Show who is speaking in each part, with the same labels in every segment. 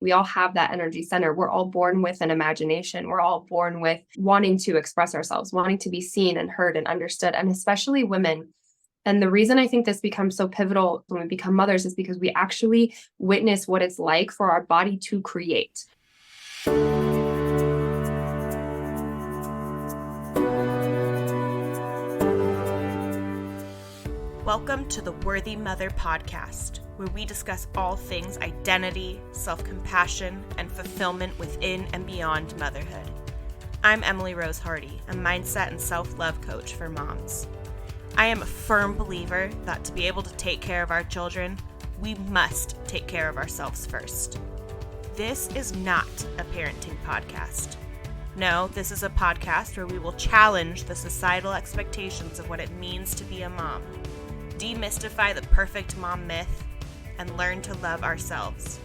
Speaker 1: We all have that energy center. We're all born with an imagination. We're all born with wanting to express ourselves, wanting to be seen and heard and understood, and especially women. And the reason I think this becomes so pivotal when we become mothers is because we actually witness what it's like for our body to create.
Speaker 2: Welcome to the Worthy Mother podcast, where we discuss all things identity, self-compassion, and fulfillment within and beyond motherhood. I'm Emily Rose Hardy, a mindset and self-love coach for moms. I am a firm believer that to be able to take care of our children, we must take care of ourselves first. This is not a parenting podcast. No, this is a podcast where we will challenge the societal expectations of what it means to be a mom, demystify the perfect mom myth, and learn to love ourselves.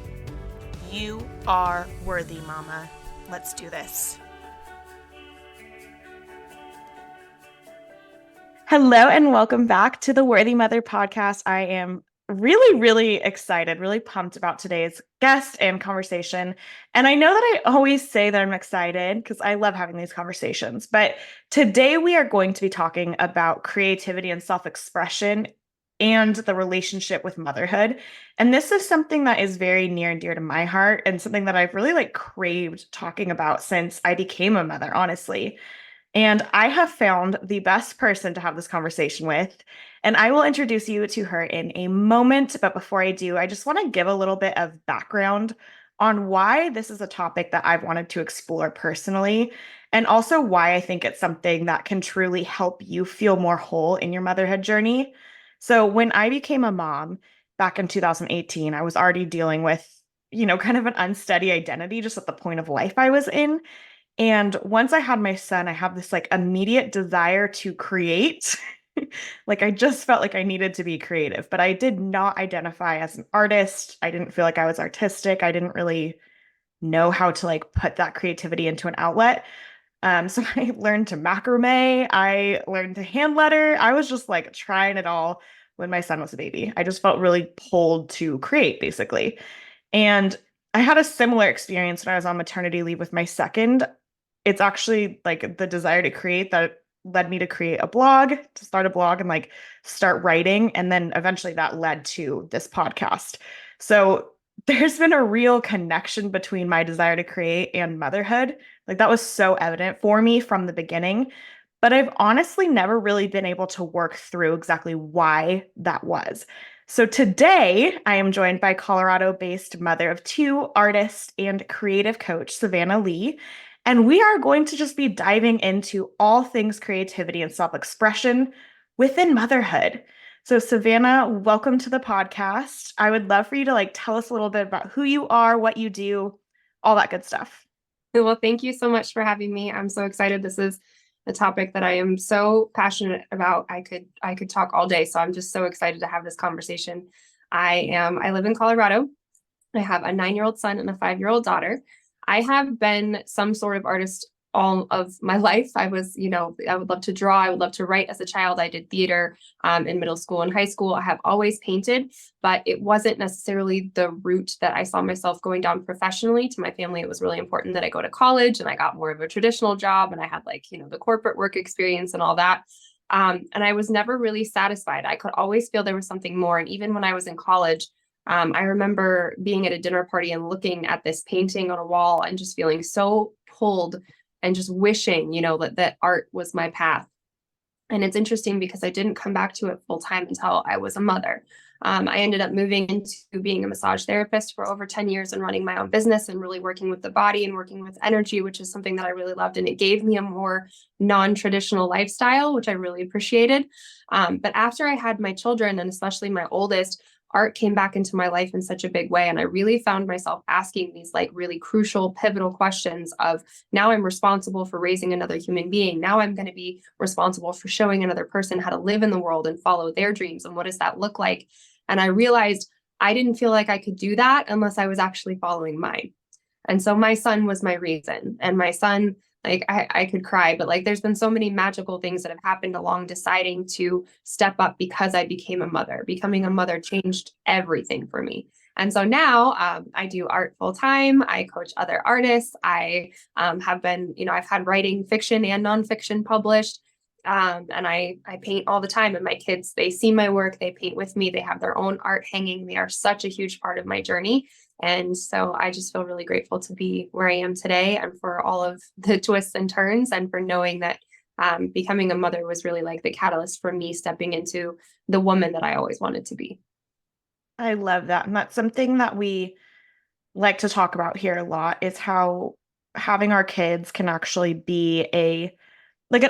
Speaker 2: You are worthy, mama. Let's do this. Hello and welcome back to the Worthy Mother podcast. I am really excited, really pumped about today's guest and conversation. And I know that I always say that I'm excited because I love having these conversations. But today we are going to be talking about creativity and self-expression and the relationship with motherhood. And this is something that is very near and dear to my heart and something that I've really craved talking about since I became a mother, honestly. And I have found the best person to have this conversation with, and I will introduce you to her in a moment. But before I do, I just want to give a little bit of background on why this is a topic that I've wanted to explore personally, and also why I think it's something that can truly help you feel more whole in your motherhood journey. So when I became a mom back in 2018, I was already dealing with, kind of an unsteady identity just at the point of life I was in. And once I had my son, I have this immediate desire to create. I just felt like I needed to be creative, but I did not identify as an artist. I didn't feel like I was artistic. I didn't really know how to put that creativity into an outlet. So I learned to macrame. I learned to hand letter. I was just trying it all when my son was a baby. I just felt really pulled to create, basically. And I had a similar experience when I was on maternity leave with my second. It's actually the desire to create that led me to create a blog, to start a blog and start writing. And then eventually that led to this podcast. So there's been a real connection between my desire to create and motherhood. That was so evident for me from the beginning. But I've honestly never really been able to work through exactly why that was. So today I am joined by Colorado-based mother of two, artist and creative coach, Savana Lee. And we are going to just be diving into all things creativity and self-expression within motherhood. So Savana, welcome to the podcast. I would love for you to tell us a little bit about who you are, what you do, all that good stuff.
Speaker 1: Well, thank you so much for having me. I'm so excited. This is a topic that I am so passionate about. I could talk all day. So I'm just so excited to have this conversation. I live in Colorado. I have a 9-year-old son and a 5-year-old daughter. I have been some sort of artist all of my life. I was, I would love to draw. I would love to write as a child. I did theater in middle school and high school. I have always painted, but it wasn't necessarily the route that I saw myself going down professionally. To my family, it was really important that I go to college and I got more of a traditional job and I had the corporate work experience and all that. And I was never really satisfied. I could always feel there was something more. And even when I was in college, I remember being at a dinner party and looking at this painting on a wall and just feeling so pulled and just wishing, that art was my path. And it's interesting because I didn't come back to it full time until I was a mother. I ended up moving into being a massage therapist for over 10 years and running my own business and really working with the body and working with energy, which is something that I really loved. And it gave me a more non-traditional lifestyle, which I really appreciated. But after I had my children, and especially my oldest, art came back into my life in such a big way. And I really found myself asking these really crucial, pivotal questions of, now I'm responsible for raising another human being. Now I'm going to be responsible for showing another person how to live in the world and follow their dreams. And what does that look like? And I realized I didn't feel like I could do that unless I was actually following mine. And so my son was my reason. And my son, I could cry, but there's been so many magical things that have happened along deciding to step up because I became a mother. Becoming a mother changed everything for me. And so now I do art full time. I coach other artists. I have been, I've had writing fiction and nonfiction published. And I paint all the time. And my kids, they see my work, they paint with me, they have their own art hanging. They are such a huge part of my journey. And so I just feel really grateful to be where I am today and for all of the twists and turns and for knowing that becoming a mother was really like the catalyst for me stepping into the woman that I always wanted to be.
Speaker 2: I love that. And that's something that we like to talk about here a lot is how having our kids can actually be an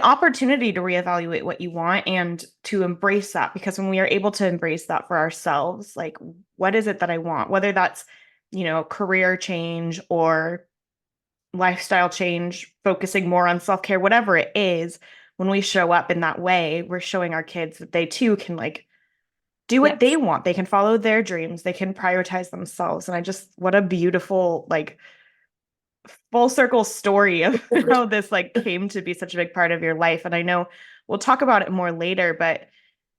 Speaker 2: opportunity to reevaluate what you want and to embrace that. Because when we are able to embrace that for ourselves, like, what is it that I want? Whether that's, career change or lifestyle change, focusing more on self-care, whatever it is, when we show up in that way, we're showing our kids that they too can do what they want. They can follow their dreams. They can prioritize themselves. And what a beautiful, full circle story of how this came to be such a big part of your life. And I know we'll talk about it more later, but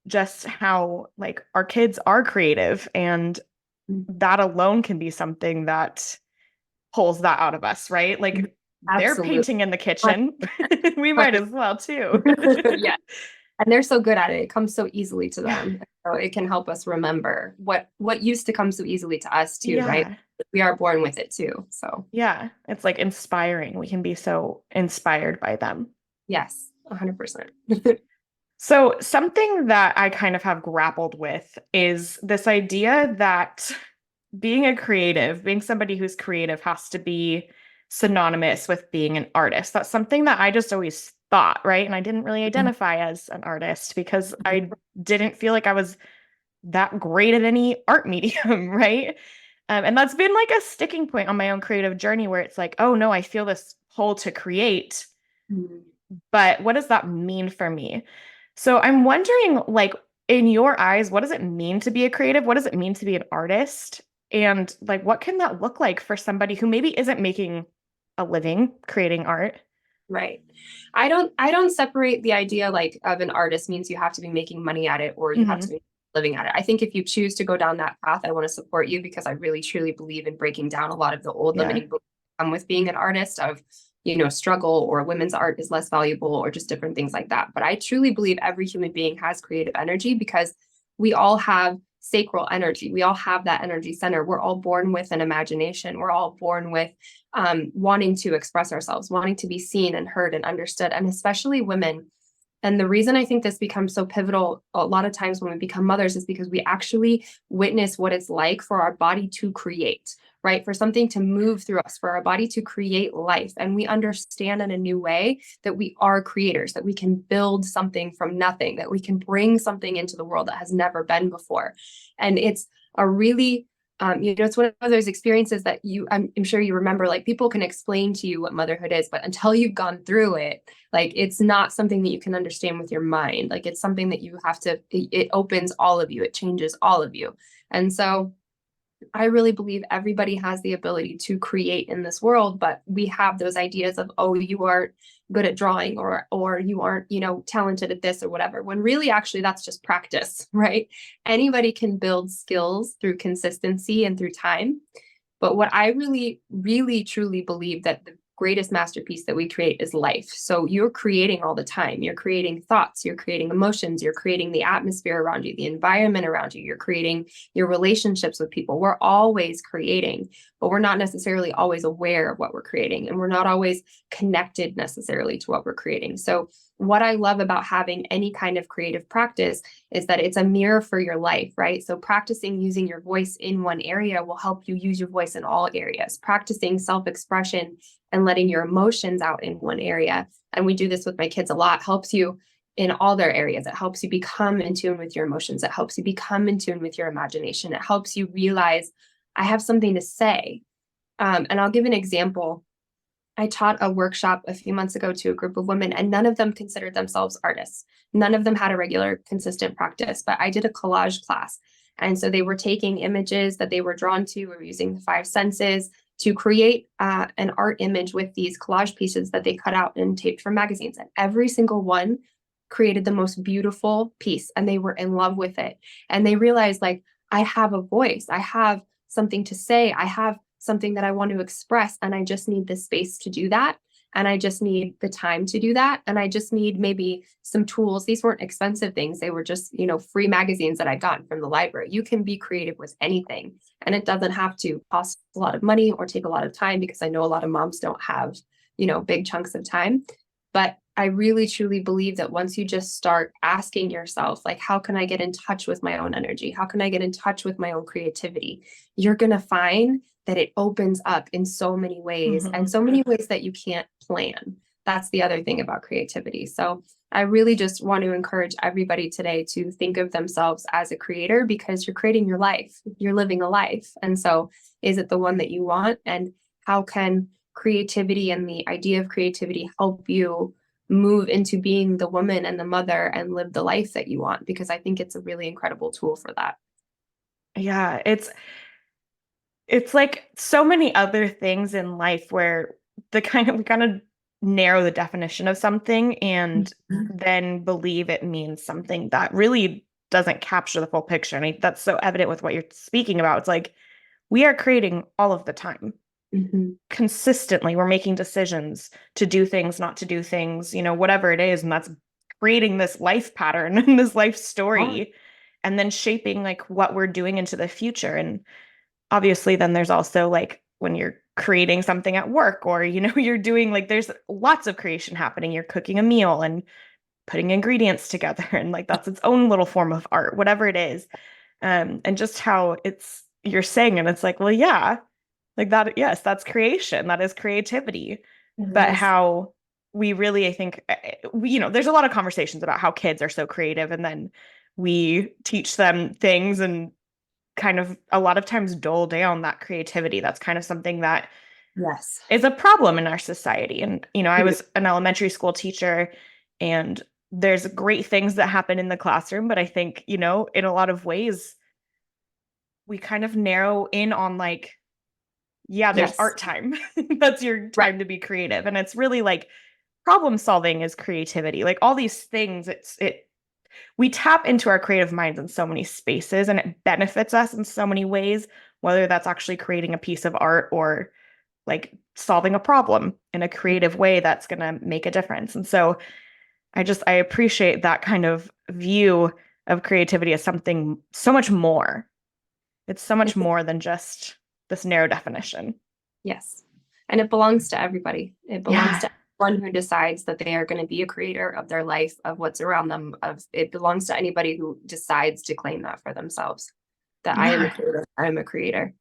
Speaker 2: just how our kids are creative, and that alone can be something that pulls that out of us, right? They're
Speaker 1: Absolutely.
Speaker 2: painting in the kitchen. We might as well too.
Speaker 1: Yeah. And they're so good at it. It comes so easily to them. So it can help us remember what used to come so easily to us too, right? We are born with it too. So
Speaker 2: yeah, it's inspiring. We can be so inspired by them.
Speaker 1: yes, 100%.
Speaker 2: So something that I kind of have grappled with is this idea that being somebody who's creative has to be synonymous with being an artist. That's something that I just always thought, right? And I didn't really identify as an artist because I didn't feel like I was that great at any art medium, right? And that's been a sticking point on my own creative journey where it's oh no, I feel this pull to create, but what does that mean for me? So I'm wondering, in your eyes, what does it mean to be a creative? What does it mean to be an artist? And what can that look like for somebody who maybe isn't making a living creating art?
Speaker 1: Right. I don't separate the idea of an artist means you have to be making money at it or you have to be living at it. I think if you choose to go down that path, I want to support you because I really truly believe in breaking down a lot of the old limiting beliefs that come with being an artist of, struggle or women's art is less valuable or just different things like that. But I truly believe every human being has creative energy because we all have sacral energy. We all have that energy center. We're all born with an imagination. We're all born with wanting to express ourselves, wanting to be seen and heard and understood, and especially women. And the reason I think this becomes so pivotal a lot of times when we become mothers is because we actually witness what it's like for our body to create, right? For something to move through us, for our body to create life. And we understand in a new way that we are creators, that we can build something from nothing, that we can bring something into the world that has never been before. And it's a really it's one of those experiences that I'm sure you remember, people can explain to you what motherhood is, but until you've gone through it, it's not something that you can understand with your mind. It's something that you have to, it opens all of you, it changes all of you. And so I really believe everybody has the ability to create in this world, but we have those ideas of, oh, you aren't good at drawing or you aren't, talented at this or whatever, when really actually that's just practice, right? Anybody can build skills through consistency and through time. But what I really, really, truly believe that the greatest masterpiece that we create is life. So you're creating all the time. You're creating thoughts, you're creating emotions, you're creating the atmosphere around you, the environment around you, you're creating your relationships with people. We're always creating, but we're not necessarily always aware of what we're creating. And we're not always connected necessarily to what we're creating. So what I love about having any kind of creative practice is that it's a mirror for your life, right? So practicing using your voice in one area will help you use your voice in all areas. Practicing self-expression and letting your emotions out in one area, and we do this with my kids a lot, helps you in all their areas. It helps you become in tune with your emotions. It helps you become in tune with your imagination. It helps you realize, I have something to say. And I'll give an example. I taught a workshop a few months ago to a group of women, and none of them considered themselves artists. None of them had a regular, consistent practice, but I did a collage class. And so they were taking images that they were drawn to, we were using the five senses to create an art image with these collage pieces that they cut out and taped from magazines. And every single one created the most beautiful piece, and they were in love with it. And they realized, I have a voice. I have something to say. I have something that I want to express, and I just need the space to do that. And I just need the time to do that. And I just need maybe some tools. These weren't expensive things. They were just, free magazines that I'd gotten from the library. You can be creative with anything. And it doesn't have to cost a lot of money or take a lot of time, because I know a lot of moms don't have, big chunks of time. But I really, truly believe that once you just start asking yourself, like, how can I get in touch with my own energy? How can I get in touch with my own creativity? You're going to find that it opens up in so many ways, and so many ways that you can't plan. That's the other thing about creativity. So I really just want to encourage everybody today to think of themselves as a creator, because you're creating your life. You're living a life. And so is it the one that you want? And how can creativity and the idea of creativity help you move into being the woman and the mother and live the life that you want? Because I think it's a really incredible tool for that.
Speaker 2: Yeah, it's like so many other things in life where we kind of narrow the definition of something and then believe it means something that really doesn't capture the full picture. And that's so evident with what you're speaking about. It's like we are creating all of the time. Consistently, we're making decisions to do things, not to do things, whatever it is. And that's creating this life pattern and this life story, and then shaping like what we're doing into the future. And obviously then there's also like when you're creating something at work, or you're doing, like, there's lots of creation happening. You're cooking a meal and putting ingredients together, and like that's its own little form of art, whatever it is. And just how you're saying, and it's like, well, yeah, like that, yes, that's creation, that is creativity. But how we really, I think, there's a lot of conversations about how kids are so creative, and then we teach them things and kind of a lot of times dull down that creativity. That's kind of something that is a problem in our society. And, I was an elementary school teacher, and there's great things that happen in the classroom, but I think, in a lot of ways, we kind of narrow in on like, yeah, there's art time. That's your time to be creative. And it's really like problem solving is creativity. Like all these things, we tap into our creative minds in so many spaces, and it benefits us in so many ways, whether that's actually creating a piece of art or like solving a problem in a creative way that's going to make a difference. And so I appreciate that kind of view of creativity as something so much more. It's so much more than just this narrow definition.
Speaker 1: Yes. And it belongs to everybody. It belongs to everyone who decides that they are going to be a creator of their life, of what's around them. It belongs to anybody who decides to claim that for themselves, that I am a creator. I am a creator.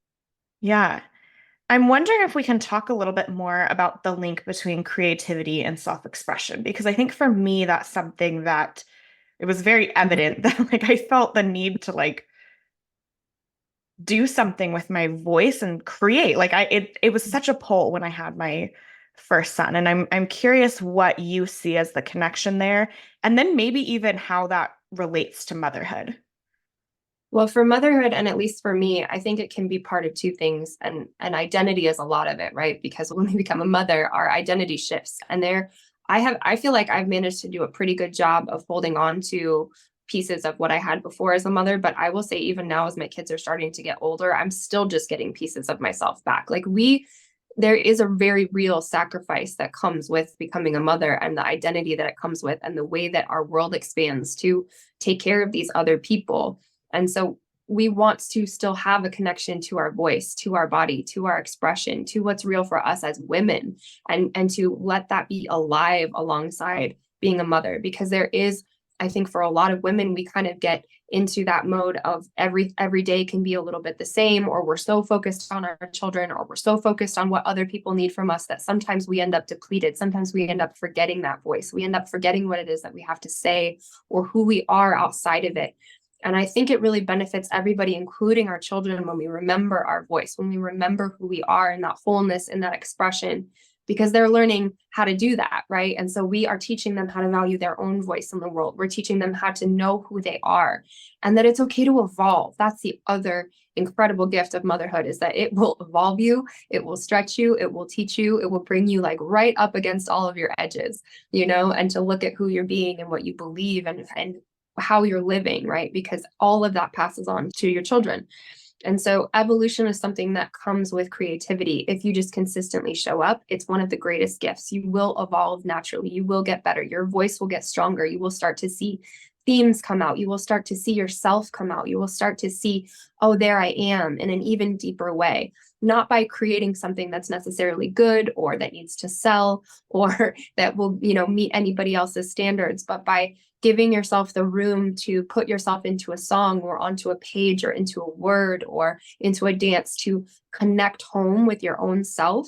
Speaker 2: Yeah. I'm wondering if we can talk a little bit more about the link between creativity and self-expression, because I think for me, that's something that it was very evident that like I felt the need to like do something with my voice and create. Like it was such a pull when I had my first son. And I'm curious what you see as the connection there, and then maybe even how that relates to motherhood.
Speaker 1: Well, for motherhood, and at least for me, I think it can be part of two things, and identity is a lot of it, right? Because when we become a mother, our identity shifts. And I feel like I've managed to do a pretty good job of holding on to pieces of what I had before as a mother. But I will say, even now, as my kids are starting to get older, I'm still just getting pieces of myself back. Like there is a very real sacrifice that comes with becoming a mother, and the identity that it comes with, and the way that our world expands to take care of these other people. And so we want to still have a connection to our voice, to our body, to our expression, to what's real for us as women, and to let that be alive alongside being a mother. Because there is, I think for a lot of women, we kind of get into that mode of every day can be a little bit the same, or we're so focused on our children, or we're so focused on what other people need from us, that sometimes we end up depleted. Sometimes we end up forgetting that voice. We end up forgetting what it is that we have to say, or who we are outside of it. And I think it really benefits everybody, including our children, when we remember our voice, when we remember who we are in that wholeness, in that expression, because they're learning how to do that, right? And so we are teaching them how to value their own voice in the world. We're teaching them how to know who they are, and that it's okay to evolve. That's the other incredible gift of motherhood, is that it will evolve you, it will stretch you, it will teach you, it will bring you like right up against all of your edges, and to look at who you're being and what you believe and how you're living, right? Because all of that passes on to your children. And so evolution is something that comes with creativity. If you just consistently show up, it's one of the greatest gifts. You will evolve naturally. You will get better. Your voice will get stronger. You will start to see themes come out. You will start to see yourself come out. You will start to see, oh, there I am, in an even deeper way, not by creating something that's necessarily good or that needs to sell or that will, meet anybody else's standards, but by giving yourself the room to put yourself into a song or onto a page or into a word or into a dance to connect home with your own self.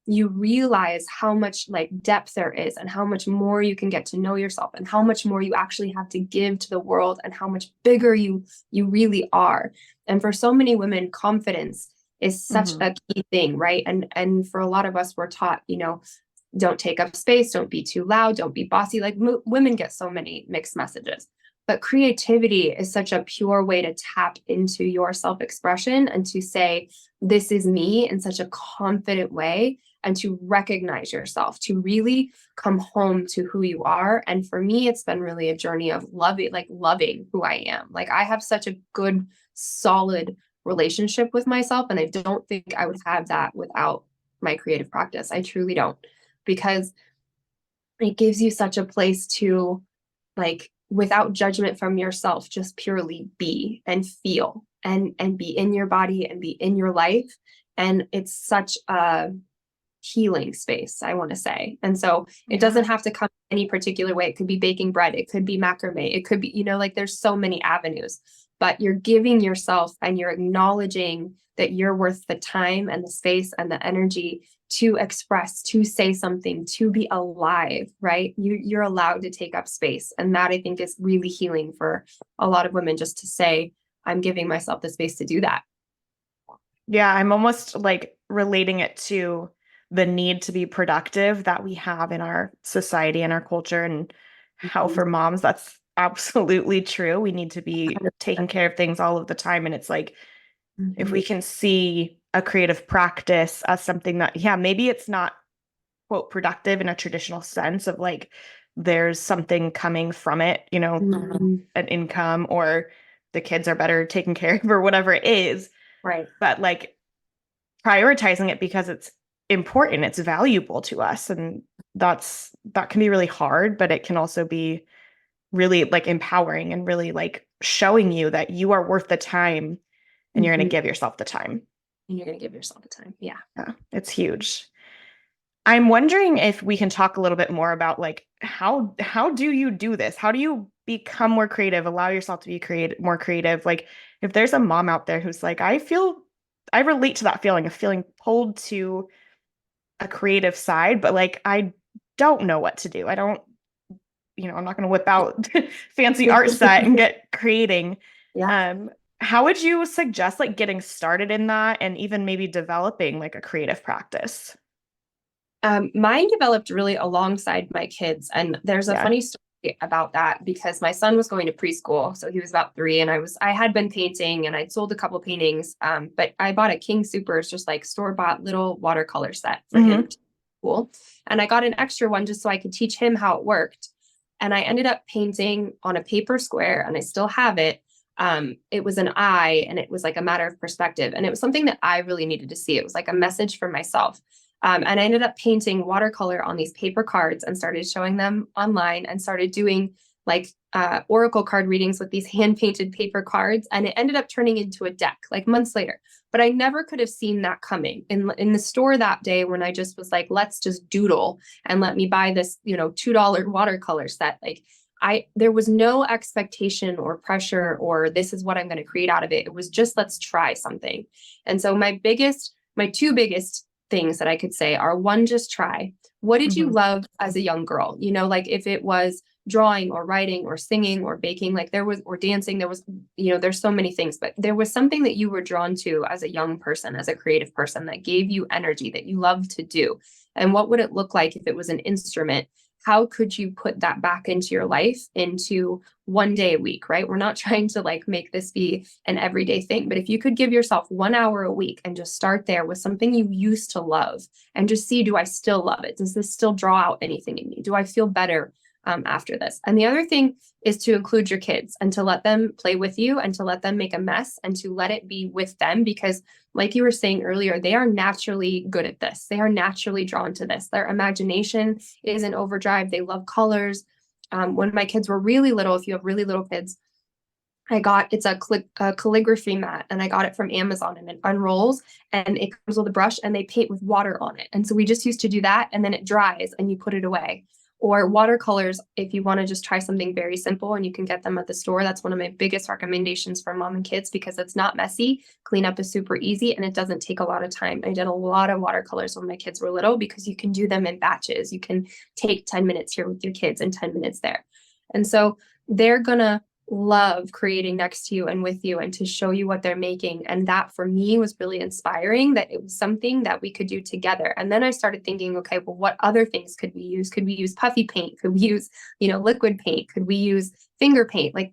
Speaker 1: You realize how much like depth there is and how much more you can get to know yourself and how much more you actually have to give to the world and how much bigger you really are. And for so many women, confidence is such a key thing, right? And for a lot of us, we're taught, don't take up space, don't be too loud, don't be bossy. Like women get so many mixed messages. But creativity is such a pure way to tap into your self-expression and to say, this is me in such a confident way, and to recognize yourself, to really come home to who you are. And for me, it's been really a journey of loving who I am. Like I have such a good, solid relationship with myself. And I don't think I would have that without my creative practice. I truly don't, because it gives you such a place to, like, without judgment from yourself, just purely be and feel and be in your body and be in your life. And it's such a healing space, I want to say. And so it doesn't have to come any particular way. It could be baking bread. It could be macrame. It could be, like there's so many avenues, but you're giving yourself and you're acknowledging that you're worth the time and the space and the energy to express, to say something, to be alive, right? You're allowed to take up space. And that I think is really healing for a lot of women, just to say, I'm giving myself the space to do that.
Speaker 2: Yeah, I'm almost like relating it to the need to be productive that we have in our society and our culture, and how for moms, that's absolutely true. We need to be taking care of things all of the time. And it's like, if we can see a creative practice as something that, maybe it's not quote productive in a traditional sense of like, there's something coming from it, an income, or the kids are better taken care of or whatever it is.
Speaker 1: Right.
Speaker 2: But like prioritizing it because it's important, it's valuable to us. And that can be really hard, but it can also be really like empowering and really like showing you that you are worth the time and you're going to give yourself the time.
Speaker 1: And you're going to give yourself the time. Yeah.
Speaker 2: It's huge. I'm wondering if we can talk a little bit more about like, how do you do this? How do you become more creative, allow yourself to be more creative? Like if there's a mom out there who's like, I relate to that feeling of feeling pulled to a creative side, but like, I don't know what to do. I don't, I'm not going to whip out fancy art set and get creating.
Speaker 1: Yeah.
Speaker 2: How would you suggest like getting started in that, and even maybe developing like a creative practice?
Speaker 1: Mine developed really alongside my kids. And there's a funny story about that, because my son was going to preschool. So he was about 3, and I had been painting and I'd sold a couple paintings. But I bought a King Soopers, just like store-bought little watercolor set for him to school. And I got an extra one just so I could teach him how it worked. And I ended up painting on a paper square, and I still have it. It was an eye, and it was like a matter of perspective. And it was something that I really needed to see. It was like a message for myself. And I ended up painting watercolor on these paper cards and started showing them online, and started doing like oracle card readings with these hand painted paper cards. And it ended up turning into a deck like months later. But I never could have seen that coming in the store that day, when I just was like, let's just doodle and let me buy this, $2 watercolor set. Like there was no expectation or pressure or this is what I'm going to create out of it. It was just, let's try something. And so my two biggest things that I could say are, one, just try. What did you love as a young girl? Like if it was drawing or writing or singing or baking, or dancing, there's so many things, but there was something that you were drawn to as a young person, as a creative person, that gave you energy that you loved to do. And what would it look like if it was an instrument? How could you put that back into your life, into one day a week, right? We're not trying to like make this be an everyday thing, but if you could give yourself 1 hour a week and just start there with something you used to love, and just see, do I still love it? Does this still draw out anything in me? Do I feel better after this. And the other thing is to include your kids and to let them play with you and to let them make a mess and to let it be with them, because like you were saying earlier, they are naturally good at this. They are naturally drawn to this. Their imagination is in overdrive. They love colors. When my kids were really little, if you have really little kids, it's a calligraphy mat, and I got it from Amazon, and it unrolls and it comes with a brush and they paint with water on it. And so we just used to do that, and then it dries and you put it away. Or watercolors, if you want to just try something very simple and you can get them at the store. That's one of my biggest recommendations for mom and kids, because it's not messy. Cleanup is super easy and it doesn't take a lot of time. I did a lot of watercolors when my kids were little because you can do them in batches. You can take 10 minutes here with your kids and 10 minutes there. And so they're going to love creating next to you and with you and to show you what they're making. And that for me was really inspiring, that it was something that we could do together. And then I started thinking, okay, well, what other things could we use? Could we use puffy paint? Could we use, liquid paint? Could we use finger paint? Like,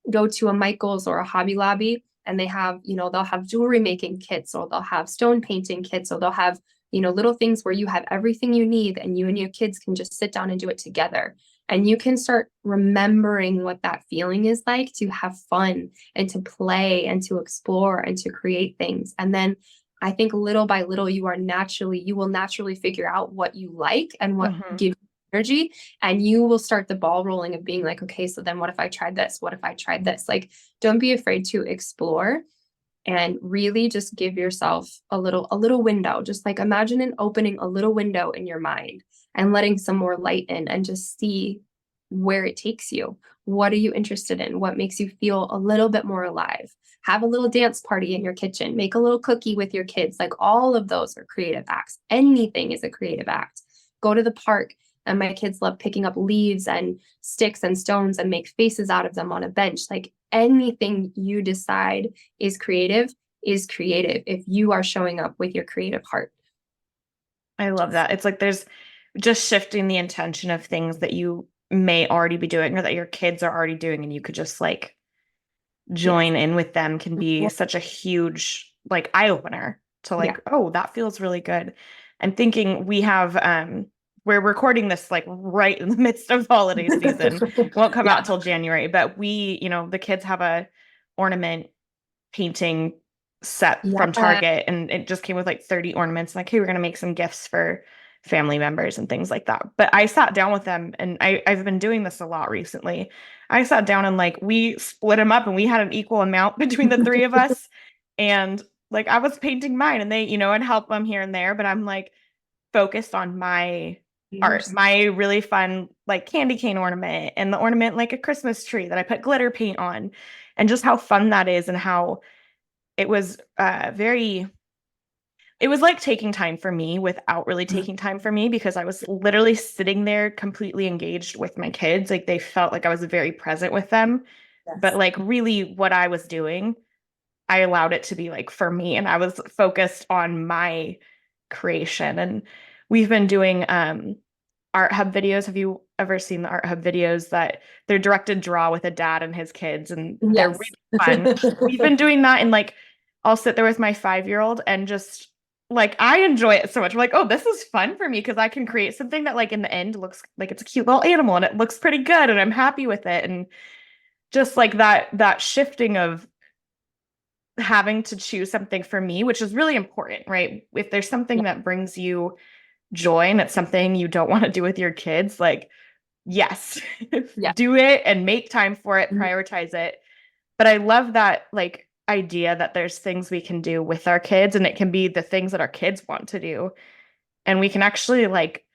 Speaker 1: go to a Michael's or a Hobby Lobby and they have, they'll have jewelry making kits, or they'll have stone painting kits, or they'll have, little things where you have everything you need and you and your kids can just sit down and do it together. And you can start remembering what that feeling is like to have fun and to play and to explore and to create things. And then I think little by little, you will naturally figure out what you like and what gives you energy. And you will start the ball rolling of being like, okay, so then what if I tried this? What if I tried this? Like, don't be afraid to explore and really just give yourself a little window. Just like imagine opening a little window in your mind and letting some more light in and just see where it takes you. What are you interested in? What makes you feel a little bit more alive? Have a little dance party in your kitchen. Make a little cookie with your kids. Like, all of those are creative acts. Anything is a creative act. Go to the park. And my kids love picking up leaves and sticks and stones and make faces out of them on a bench. Like, anything you decide is creative if you are showing up with your creative heart.
Speaker 2: I love that. It's like there's just shifting the intention of things that you may already be doing or that your kids are already doing, and you could just like join in with them, can be such a huge like eye opener to like, oh, that feels really good. I'm thinking we have we're recording this like right in the midst of the holiday season. It won't come out till January, but we, the kids have a ornament painting set from Target, and it just came with like 30 ornaments. Like, hey, we're going to make some gifts for family members and things like that. But I sat down with them, and I've been doing this a lot recently. I sat down and like we split them up, and we had an equal amount between the three of us. And like I was painting mine, and they, I'd help them here and there, but I'm like focused on my art, my really fun like candy cane ornament, and the ornament like a Christmas tree that I put glitter paint on, and just how fun that is, and how it was it was like taking time for me without really taking time for me, because I was literally sitting there completely engaged with my kids. Like, they felt like I was very present with them, but like really what I was doing, I allowed it to be like for me, and I was focused on my creation. And we've been doing Art Hub videos. Have you ever seen the Art Hub videos that they're directed draw with a dad and his kids, and they're really fun. We've been doing that, and like I'll sit there with my 5-year-old and just like I enjoy it so much. I'm like, oh, this is fun for me because I can create something that like in the end looks like it's a cute little animal and it looks pretty good and I'm happy with it. And just like that shifting of having to choose something for me, which is really important, right? If there's something that brings you joy and it's something you don't want to do with your kids, like, yes, do it and make time for it, prioritize it. But I love that like idea that there's things we can do with our kids, and it can be the things that our kids want to do, and we can actually like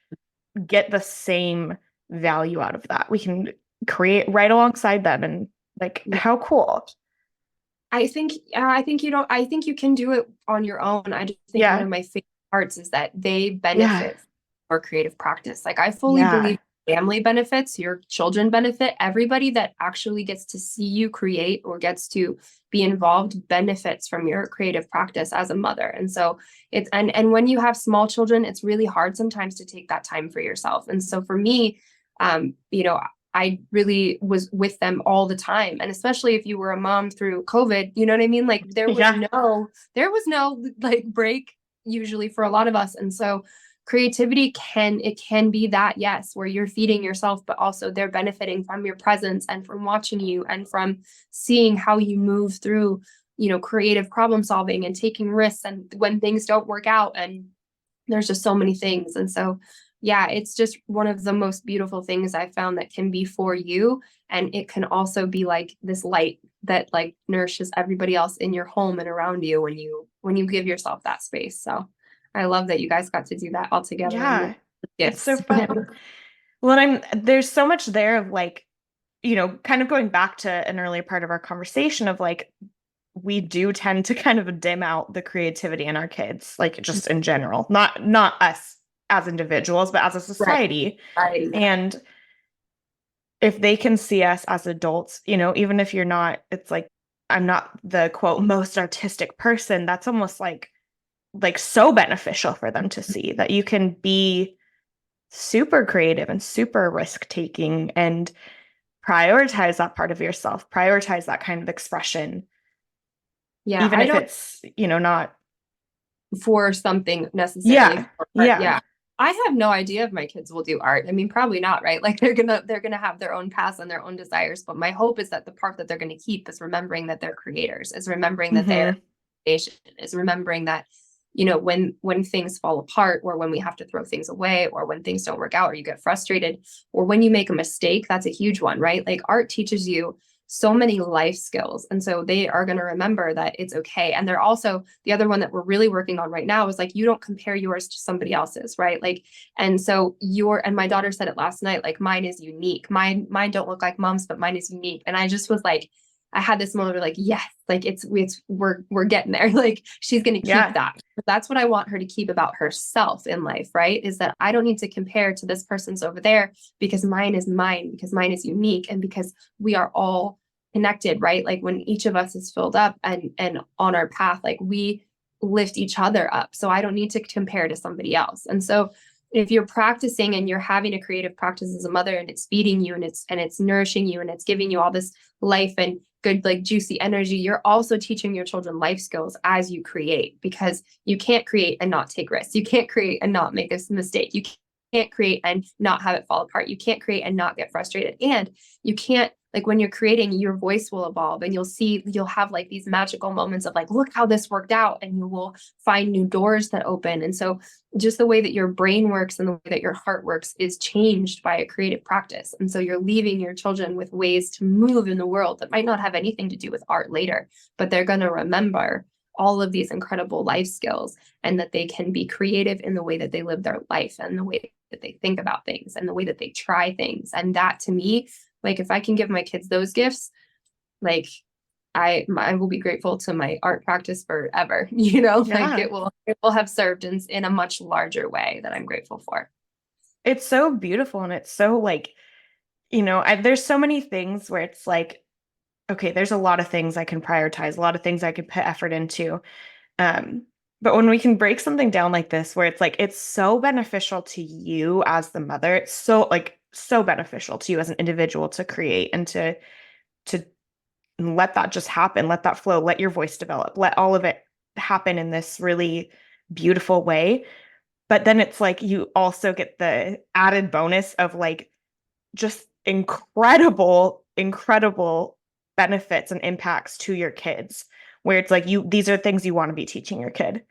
Speaker 2: get the same value out of that. We can create right alongside them, and like how cool.
Speaker 1: I think you can do it on your own. I just think one of my favorite parts is that they benefit from our creative practice. Like, I fully believe family benefits, your children benefit, everybody that actually gets to see you create or gets to be involved benefits from your creative practice as a mother. And so it's, and when you have small children, it's really hard sometimes to take that time for yourself. And so for me, I really was with them all the time. And especially if you were a mom through COVID, you know what I mean? Like, there was no like break usually for a lot of us. And so creativity can be that, yes, where you're feeding yourself, but also they're benefiting from your presence and from watching you and from seeing how you move through, creative problem solving and taking risks and when things don't work out. And there's just so many things. And so, yeah, it's just one of the most beautiful things I found that can be for you. And it can also be like this light that like nourishes everybody else in your home and around you when you give yourself that space. So I love that you guys got to do that all together.
Speaker 2: Yeah. It's so
Speaker 1: Gifts.
Speaker 2: fun. Well, there's so much there of like, kind of going back to an earlier part of our conversation of like, we do tend to kind of dim out the creativity in our kids, like just in general, not us as individuals, but as a society.
Speaker 1: Right.
Speaker 2: And if they can see us as adults, even if you're not, it's like, I'm not the quote most artistic person, that's almost like so beneficial for them to see that you can be super creative and super risk taking and prioritize that part of yourself, prioritize that kind of expression.
Speaker 1: Yeah.
Speaker 2: Even if it's, not
Speaker 1: for something necessarily.
Speaker 2: Yeah.
Speaker 1: For art.
Speaker 2: Yeah.
Speaker 1: Yeah. I have no idea if my kids will do art. I mean, probably not, right? Like they're gonna have their own paths and their own desires. But my hope is that the part that they're gonna keep is remembering that they're creators, is remembering that they're creation, is remembering that, when things fall apart or when we have to throw things away or when things don't work out or you get frustrated or when you make a mistake, that's a huge one, right? Like art teaches you so many life skills. And so they are going to remember that it's okay. And they're also the other one that we're really working on right now is like, you don't compare yours to somebody else's, right? Like, and so and my daughter said it last night, like mine is unique. Mine don't look like mom's, but mine is unique. And I just was like, I had this moment of like, yes, like we're getting there. Like she's going to keep that. But that's what I want her to keep about herself in life, right? Is that I don't need to compare to this person's over there because mine is mine, because mine is unique. And because we are all connected, right? Like when each of us is filled up and on our path, like we lift each other up. So I don't need to compare to somebody else. And so if you're practicing and you're having a creative practice as a mother and it's feeding you and it's nourishing you and it's giving you all this life and good, like juicy energy, you're also teaching your children life skills as you create, because you can't create and not take risks. You can't create and not make a mistake. You can't create and not have it fall apart. You can't create and not get frustrated. And you can't, like when you're creating, your voice will evolve and you'll have like these magical moments of like, look how this worked out, and you will find new doors that open. And so just the way that your brain works and the way that your heart works is changed by a creative practice. And so you're leaving your children with ways to move in the world that might not have anything to do with art later, but they're going to remember all of these incredible life skills and that they can be creative in the way that they live their life and the way that they think about things and the way that they try things. And that to me, like if I can give my kids those gifts, like I will be grateful to my art practice forever, like it will have served in a much larger way that I'm grateful for.
Speaker 2: It's so beautiful. And it's so like, there's so many things where it's like, okay, there's a lot of things I can prioritize, a lot of things I can put effort into. But when we can break something down like this, where it's like, it's so beneficial to you as the mother, it's so beneficial to you as an individual to create and to let that just happen, let that flow, let your voice develop, let all of it happen in this really beautiful way. But then it's like, you also get the added bonus of like, just incredible benefits and impacts to your kids, where it's like these are things you want to be teaching your kid.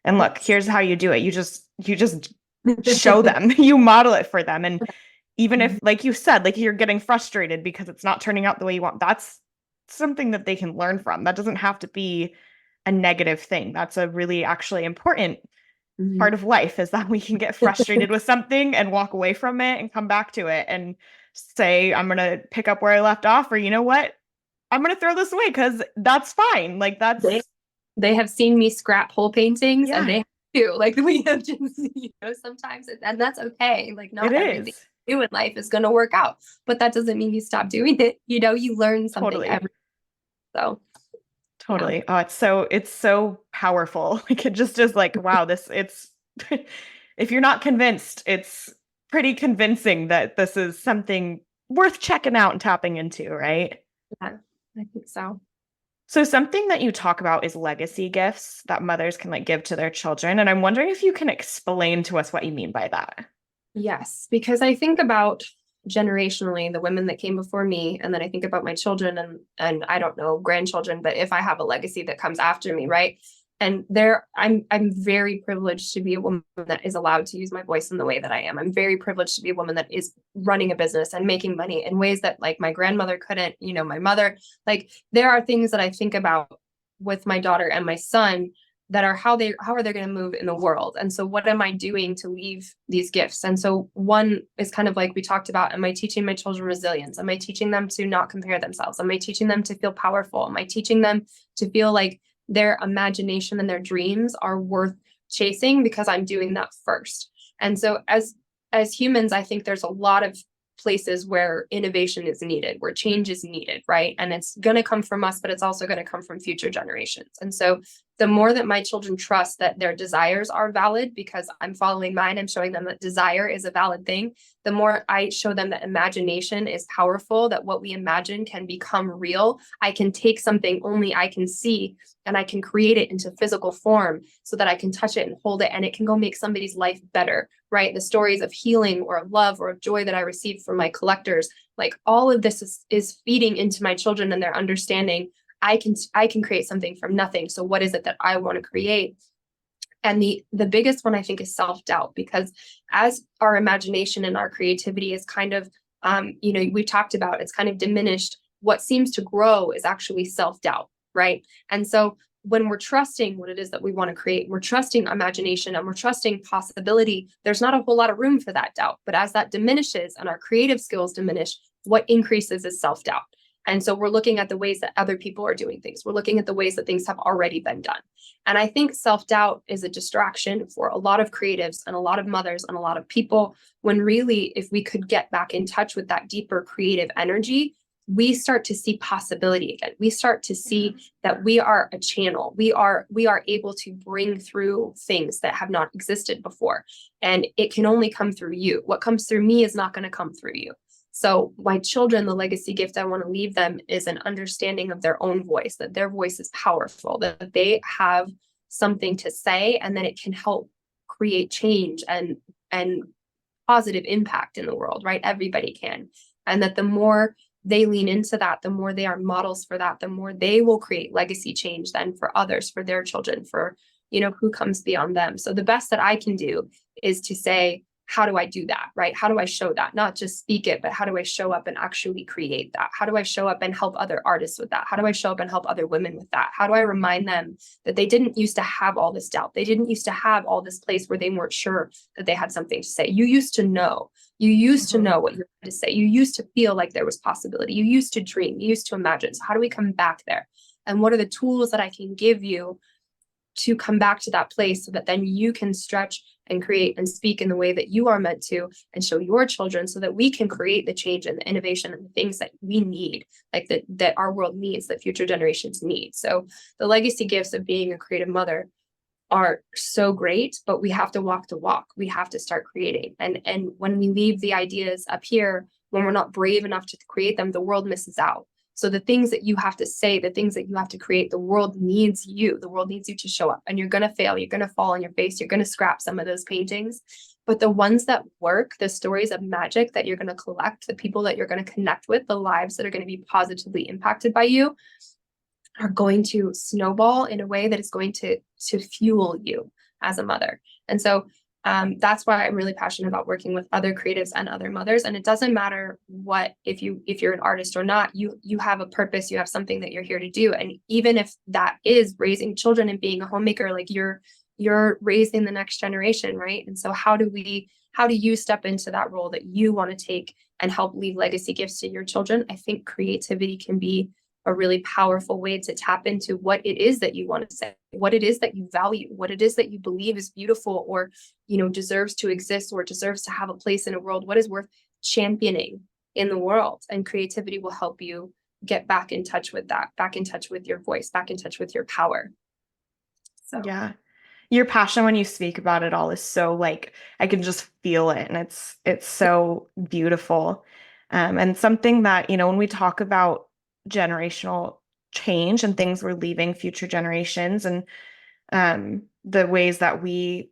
Speaker 2: And look, here's how you do it. You just show them, you model it for them. And even if, like you said, like you're getting frustrated because it's not turning out the way you want, that's something that they can learn from. That doesn't have to be a negative thing. That's a really actually important part of life, is that we can get frustrated with something and walk away from it and come back to it and say, I'm going to pick up where I left off, or you know what? I'm going to throw this away because that's fine. Like
Speaker 1: they have seen me scrap whole paintings and they
Speaker 2: do.
Speaker 1: Like we have just, sometimes and that's okay. Like not everything you do in life is going to work out, but that doesn't mean you stop doing it. You learn something every so.
Speaker 2: Totally. Yeah. Oh, it's so powerful. Like it just is like, wow, it's if you're not convinced, it's pretty convincing that this is something worth checking out and tapping into, right?
Speaker 1: Yeah, I think so.
Speaker 2: So something that you talk about is legacy gifts that mothers can like give to their children. And I'm wondering if you can explain to us what you mean by that.
Speaker 1: Yes, because I think about generationally the women that came before me, and then I think about my children and I don't know, grandchildren, but if I have a legacy that comes after me, right? And there I'm very privileged to be a woman that is allowed to use my voice in the way that I am. I'm very privileged to be a woman that is running a business and making money in ways that like my grandmother couldn't, my mother, like there are things that I think about with my daughter and my son that are how are they going to move in the world. And so what am I doing to leave these gifts? And so one is kind of like we talked about, am I teaching my children resilience? Am I teaching them to not compare themselves? Am I teaching them to feel powerful? Am I teaching them to feel like their imagination and their dreams are worth chasing because I'm doing that first? And so as humans, I think there's a lot of places where innovation is needed, where change is needed, right? And it's going to come from us, but it's also going to come from future generations. And so the more that my children trust that their desires are valid because I'm following mine, I'm showing them that desire is a valid thing, the more I show them that imagination is powerful, that what we imagine can become real. I can take something only I can see and I can create it into physical form so that I can touch it and hold it and it can go make somebody's life better, right? The stories of healing or of love or of joy that I received from my collectors, like all of this is feeding into my children and their understanding. I can create something from nothing. So what is it that I want to create? And the biggest one I think is self-doubt, because as our imagination and our creativity is kind of, we talked about, it's kind of diminished. What seems to grow is actually self-doubt, right? And so when we're trusting what it is that we want to create, we're trusting imagination and we're trusting possibility, there's not a whole lot of room for that doubt. But as that diminishes and our creative skills diminish, what increases is self-doubt. And so we're looking at the ways that other people are doing things. We're looking at the ways that things have already been done. And I think self-doubt is a distraction for a lot of creatives and a lot of mothers and a lot of people, when really, if we could get back in touch with that deeper creative energy, we start to see possibility again. We start to see that we are a channel. We are able to bring through things that have not existed before. And it can only come through you. What comes through me is not going to come through you. So my children, the legacy gift I want to leave them is an understanding of their own voice, that their voice is powerful, that they have something to say, and that it can help create change and positive impact in the world, right? Everybody can. And that the more they lean into that, the more they are models for that, the more they will create legacy change then for others, for their children, for, who comes beyond them. So the best that I can do is to say, how do I do that, right? How do I show that? Not just speak it, but how do I show up and actually create that? How do I show up and help other artists with that? How do I show up and help other women with that? How do I remind them that they didn't used to have all this doubt? They didn't used to have all this place where they weren't sure that they had something to say. You used to know. You used to know what you had to say. You used to feel like there was possibility. You used to dream. You used to imagine. So how do we come back there? And what are the tools that I can give you to come back to that place so that then you can stretch and create and speak in the way that you are meant to and show your children, so that we can create the change and the innovation and the things that we need, like that our world needs, that future generations need. So the legacy gifts of being a creative mother are so great, but we have to walk the walk. We have to start creating. And when we leave the ideas up here, when we're not brave enough to create them, the world misses out. So the things that you have to say, the things that you have to create, the world needs you. The world needs you to show up, and you're going to fail. You're going to fall on your face. You're going to scrap some of those paintings. But the ones that work, the stories of magic that you're going to collect, the people that you're going to connect with, the lives that are going to be positively impacted by you, are going to snowball in a way that is going to fuel you as a mother. And so that's why I'm really passionate about working with other creatives and other mothers. And it doesn't matter if you're an artist or not, you have a purpose, you have something that you're here to do. And even if that is raising children and being a homemaker, like you're raising the next generation, right? And so how do you step into that role that you want to take and help leave legacy gifts to your children? I think creativity can be a really powerful way to tap into what it is that you want to say, what it is that you value, what it is that you believe is beautiful or, deserves to exist or deserves to have a place in a world, what is worth championing in the world. And creativity will help you get back in touch with that, back in touch with your voice, back in touch with your power. So
Speaker 2: Yeah. Your passion when you speak about it all is so like, I can just feel it, and it's so beautiful. And something that, when we talk about generational change and things we're leaving future generations, and the ways that we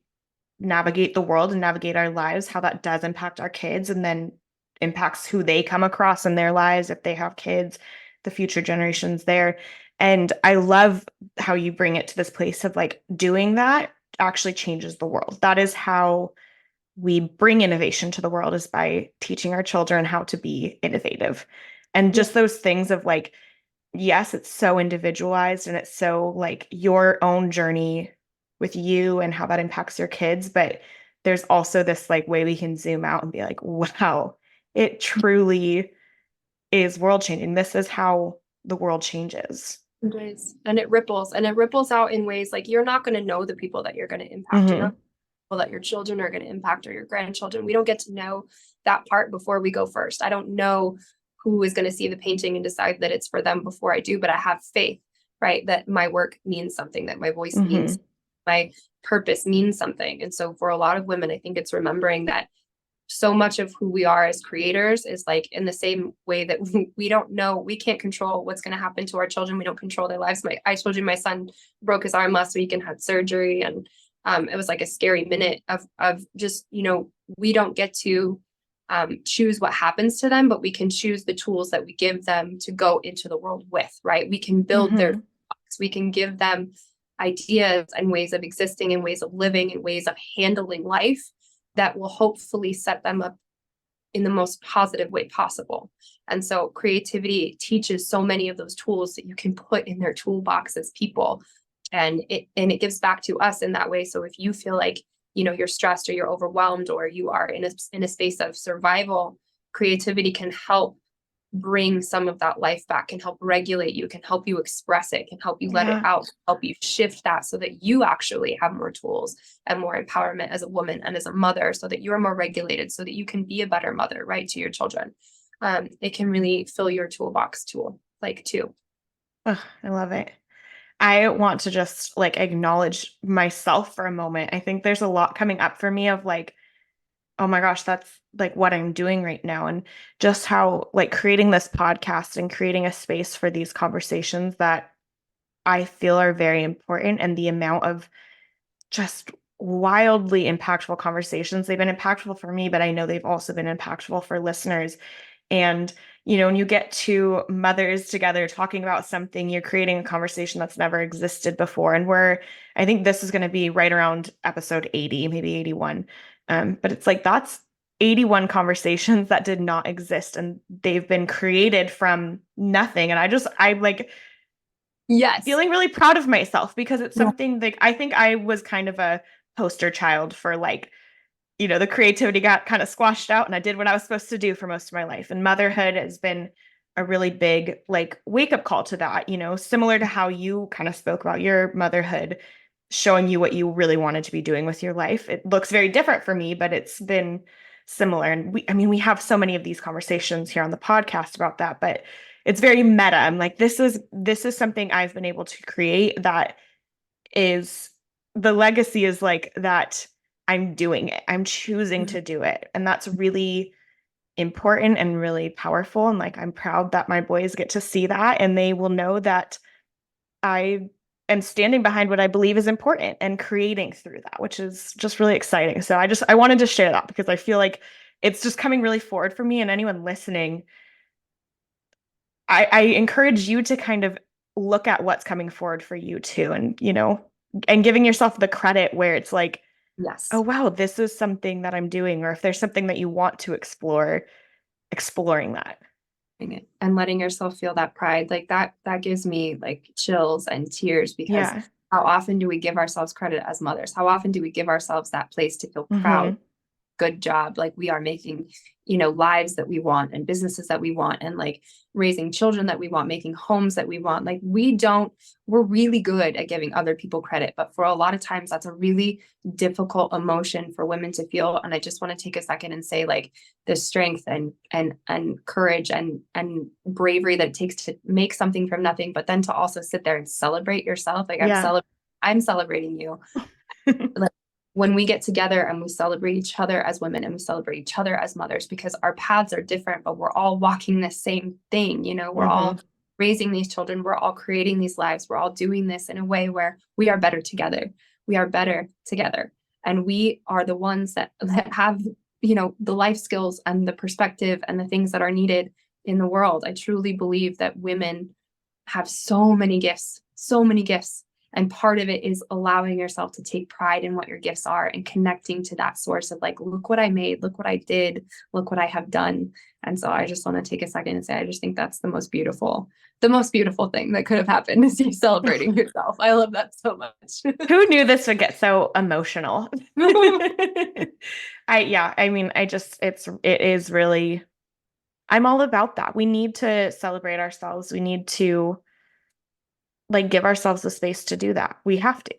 Speaker 2: navigate the world and navigate our lives, how that does impact our kids and then impacts who they come across in their lives if they have kids, the future generations there. And I love how you bring it to this place of like doing that actually changes the world. That is how we bring innovation to the world, is by teaching our children how to be innovative. And just those things of like, yes, it's so individualized and it's so like your own journey with you and how that impacts your kids. But there's also this like way we can zoom out and be like, wow, it truly is world changing. This is how the world changes.
Speaker 1: It is. And it ripples out in ways like you're not going to know the people that you're going to impact. You're not people that your children are going to impact or your grandchildren. We don't get to know that part before we go first. I don't know who is going to see the painting and decide that it's for them before I do, but I have faith, right? That my work means something, that my voice means, my purpose means something. And so for a lot of women, I think it's remembering that so much of who we are as creators is like in the same way that we don't know, we can't control what's going to happen to our children. We don't control their lives. I told you my son broke his arm last week and had surgery. And it was like a scary minute of just, we don't get to choose what happens to them, but we can choose the tools that we give them to go into the world with, right? We can build their thoughts. We can give them ideas and ways of existing and ways of living and ways of handling life that will hopefully set them up in the most positive way possible. And so creativity teaches so many of those tools that you can put in their toolbox as people. And it gives back to us in that way. So if you feel like, you're stressed or you're overwhelmed or you are in a space of survival, creativity can help bring some of that life back, can help regulate you, can help you express it, can help you let it out, help you shift that so that you actually have more tools and more empowerment as a woman and as a mother, so that you're more regulated, so that you can be a better mother, right, to your children. It can really fill your toolbox too.
Speaker 2: Oh, I love it. I want to just like acknowledge myself for a moment. I think there's a lot coming up for me of like, oh my gosh, that's like what I'm doing right now. And just how like creating this podcast and creating a space for these conversations that I feel are very important, and the amount of just wildly impactful conversations. They've been impactful for me, but I know they've also been impactful for listeners. And, when you get two mothers together talking about something, you're creating a conversation that's never existed before. And I think this is going to be right around episode 80, maybe 81. But it's like, that's 81 conversations that did not exist, and they've been created from nothing. And I'm like,
Speaker 1: Yes,
Speaker 2: feeling really proud of myself, because it's something like, I think I was kind of a poster child for like, the creativity got kind of squashed out and I did what I was supposed to do for most of my life. And motherhood has been a really big like wake up call to that, similar to how you kind of spoke about your motherhood, showing you what you really wanted to be doing with your life. It looks very different for me, but it's been similar. And we have so many of these conversations here on the podcast about that, but it's very meta. I'm like, this is something I've been able to create that is, the legacy is like that. I'm doing it. I'm choosing to do it. And that's really important and really powerful. And like, I'm proud that my boys get to see that, and they will know that I am standing behind what I believe is important and creating through that, which is just really exciting. So I wanted to share that because I feel like it's just coming really forward for me, and anyone listening, I encourage you to kind of look at what's coming forward for you too. And, and giving yourself the credit where it's like,
Speaker 1: yes.
Speaker 2: Oh, wow, this is something that I'm doing. Or if there's something that you want to explore, exploring that.
Speaker 1: And letting yourself feel that pride, like that gives me like chills and tears, because how often do we give ourselves credit as mothers? How often do we give ourselves that place to feel proud? Good job. Like we are making, lives that we want and businesses that we want, and like raising children that we want, making homes that we want. Like we're really good at giving other people credit, but for a lot of times that's a really difficult emotion for women to feel. And I just want to take a second and say like the strength and courage and bravery that it takes to make something from nothing, but then to also sit there and celebrate yourself. Like I'm celebrating you. Like, when we get together and we celebrate each other as women and we celebrate each other as mothers, because our paths are different, but we're all walking the same thing. We're all raising these children. We're all creating these lives. We're all doing this in a way where we are better together. We are better together. And we are the ones that have, the life skills and the perspective and the things that are needed in the world. I truly believe that women have so many gifts, so many gifts. And part of it is allowing yourself to take pride in what your gifts are and connecting to that source of like, look what I made, look what I did, look what I have done. And so I just want to take a second and say, I just think that's the most beautiful thing that could have happened is you celebrating yourself. I love that so much.
Speaker 2: Who knew this would get so emotional? It is really, I'm all about that. We need to celebrate ourselves. We need to like give ourselves the space to do that. We have to.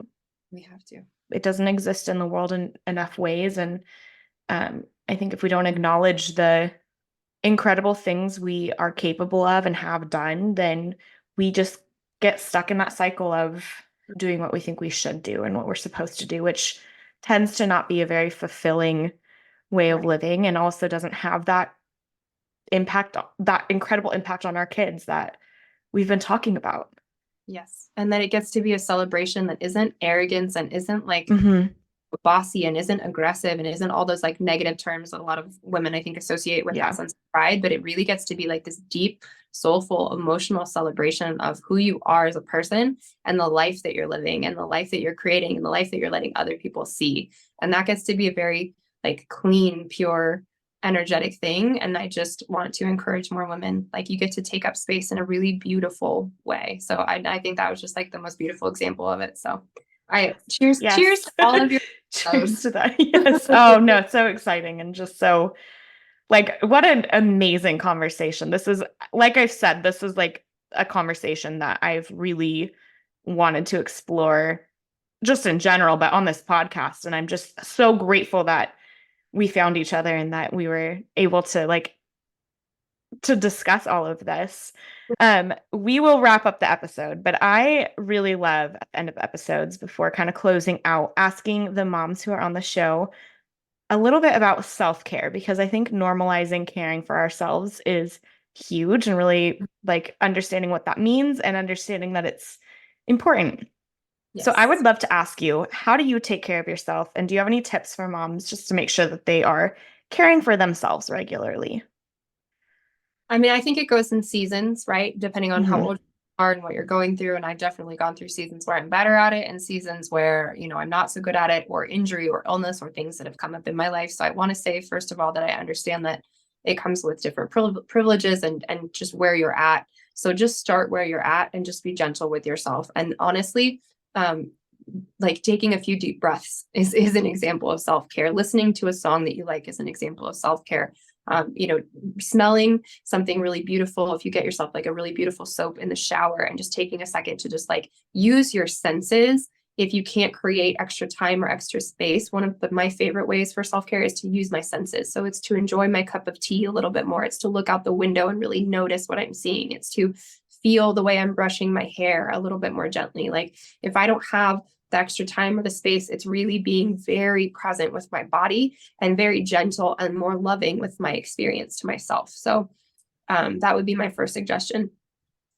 Speaker 2: It doesn't exist in the world in enough ways. And I think if we don't acknowledge the incredible things we are capable of and have done, then we just get stuck in that cycle of doing what we think we should do and what we're supposed to do, which tends to not be a very fulfilling way of living, and also doesn't have that incredible impact on our kids that we've been talking about.
Speaker 1: Yes. And then it gets to be a celebration that isn't arrogance and isn't like bossy and isn't aggressive and isn't all those like negative terms that a lot of women I think associate with that sense of pride, but it really gets to be like this deep, soulful, emotional celebration of who you are as a person and the life that you're living and the life that you're creating and the life that you're letting other people see. And that gets to be a very like clean, pure, energetic thing. And I just want to encourage more women, like you get to take up space in a really beautiful way. So I think that was just like the most beautiful example of it. So cheers to all of your
Speaker 2: cheers to that. Yes. Oh no, it's so exciting and just so like what an amazing conversation. This is, like I've said, this is like a conversation that I've really wanted to explore just in general, but on this podcast. And I'm just so grateful that we found each other and that we were able to to discuss all of this. We will wrap up the episode, but I really love at the end of episodes, before kind of closing out, asking the moms who are on the show a little bit about self-care, because I think normalizing caring for ourselves is huge, and really like understanding what that means and understanding that it's important. Yes. So I would love to ask you, how do you take care of yourself? And do you have any tips for moms just to make sure that they are caring for themselves regularly?
Speaker 1: I mean, I think it goes in seasons, right? Depending on how old you are and what you're going through. And I've definitely gone through seasons where I'm better at it and seasons where, I'm not so good at it, or injury or illness or things that have come up in my life. So I want to say, first of all, that I understand that it comes with different privileges and just where you're at. So just start where you're at and just be gentle with yourself. And honestly, like taking a few deep breaths is an example of self-care. Listening to a song that you like is an example of self-care. Smelling something really beautiful. If you get yourself like a really beautiful soap in the shower and just taking a second to just like use your senses. If you can't create extra time or extra space, one of my favorite ways for self-care is to use my senses. So it's to enjoy my cup of tea a little bit more. It's to look out the window and really notice what I'm seeing. It's to feel the way I'm brushing my hair a little bit more gently. Like if I don't have the extra time or the space, it's really being very present with my body and very gentle and more loving with my experience to myself. So that would be my first suggestion.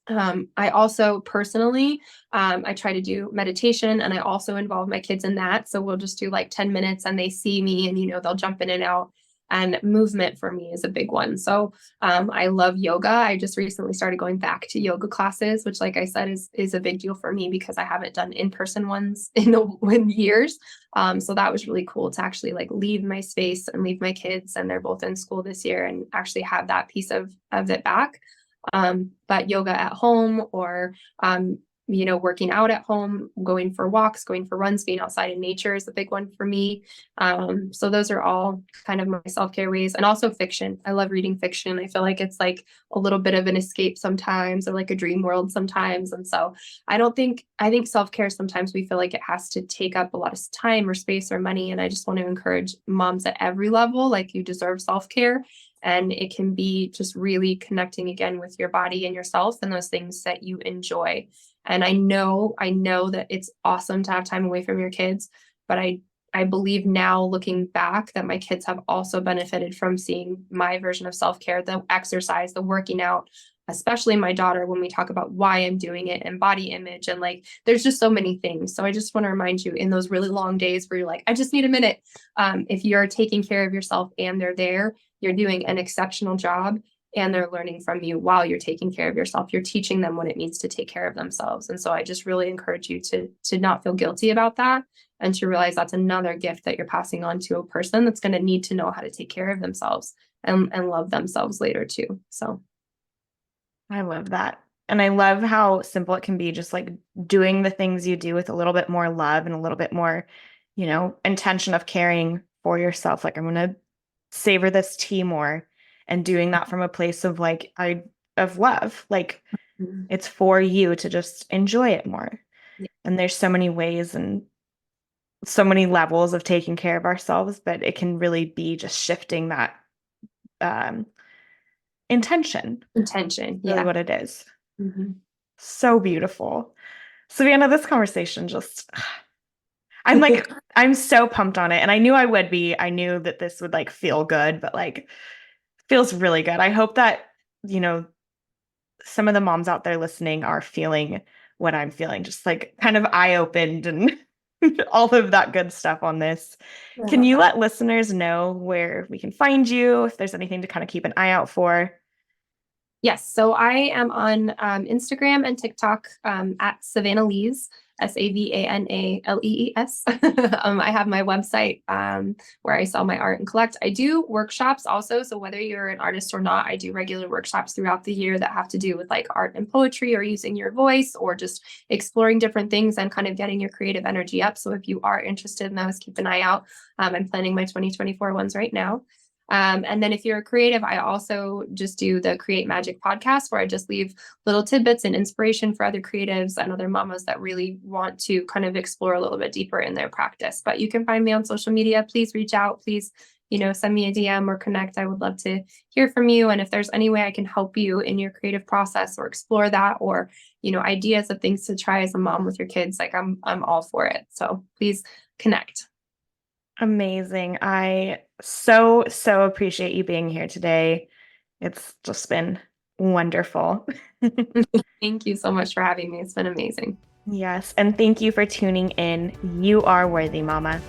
Speaker 1: I also personally, I try to do meditation, and I also involve my kids in that. So we'll just do like 10 minutes and they see me and, they'll jump in and out. And movement for me is a big one. So I love yoga. I just recently started going back to yoga classes, which, like I said, is a big deal for me because I haven't done in-person ones in years. So that was really cool to actually like leave my space and leave my kids, and they're both in school this year, and actually have that piece of it back. But yoga at home, or working out at home, going for walks, going for runs, being outside in nature is a big one for me. So those are all kind of my self-care ways. And also fiction. I love reading fiction. I feel like it's like a little bit of an escape sometimes, or like a dream world sometimes. And so I think self-care, sometimes we feel like it has to take up a lot of time or space or money. And I just want to encourage moms at every level, like, you deserve self-care. And it can be just really connecting again with your body and yourself and those things that you enjoy. And I know that it's awesome to have time away from your kids, but I believe now, looking back, that my kids have also benefited from seeing my version of self-care, the exercise, the working out, especially my daughter, when we talk about why I'm doing it and body image and like there's just so many things. So I just want to remind you in those really long days where you're like, I just need a minute. If you're taking care of yourself and they're there, you're doing an exceptional job and they're learning from you while you're taking care of yourself. You're teaching them what it means to take care of themselves. And so I just really encourage you to not feel guilty about that and to realize that's another gift that you're passing on to a person that's going to need to know how to take care of themselves and love themselves later too. So
Speaker 2: I love that. And I love how simple it can be, just like doing the things you do with a little bit more love and a little bit more, intention of caring for yourself. Like, I'm going to savor this tea more, and doing that from a place of of love. Like, it's for you to just enjoy it more.
Speaker 1: yeah.
Speaker 2: And there's so many ways and so many levels of taking care of ourselves, but it can really be just shifting that intention. Really
Speaker 1: Yeah.
Speaker 2: what it is.
Speaker 1: Mm-hmm.
Speaker 2: So beautiful. Savannah, this conversation I'm so pumped on it. And I knew I would be. I knew that this would feel good, but feels really good. I hope that, some of the moms out there listening are feeling what I'm feeling, just kind of eye-opened and all of that good stuff on this. Can you let listeners know where we can find you, if there's anything to kind of keep an eye out for?
Speaker 1: Yes. So I am on Instagram and TikTok at Savana Lee's, SAVANALEES. I have my website where I sell my art and collect. I do workshops also. So whether you're an artist or not, I do regular workshops throughout the year that have to do with art and poetry or using your voice or just exploring different things and kind of getting your creative energy up. So if you are interested in those, keep an eye out. I'm planning my 2024 ones right now. And then if you're a creative, I also just do the Create Magic podcast where I just leave little tidbits and inspiration for other creatives and other mamas that really want to kind of explore a little bit deeper in their practice. But you can find me on social media. Please reach out. Please, send me a DM or connect. I would love to hear from you. And if there's any way I can help you in your creative process or explore that or, ideas of things to try as a mom with your kids, I'm all for it. So please connect.
Speaker 2: Amazing. I so appreciate you being here today. It's just been wonderful.
Speaker 1: Thank you so much for having me. It's been amazing.
Speaker 2: Yes. And thank you for tuning in. You are worthy, Mama.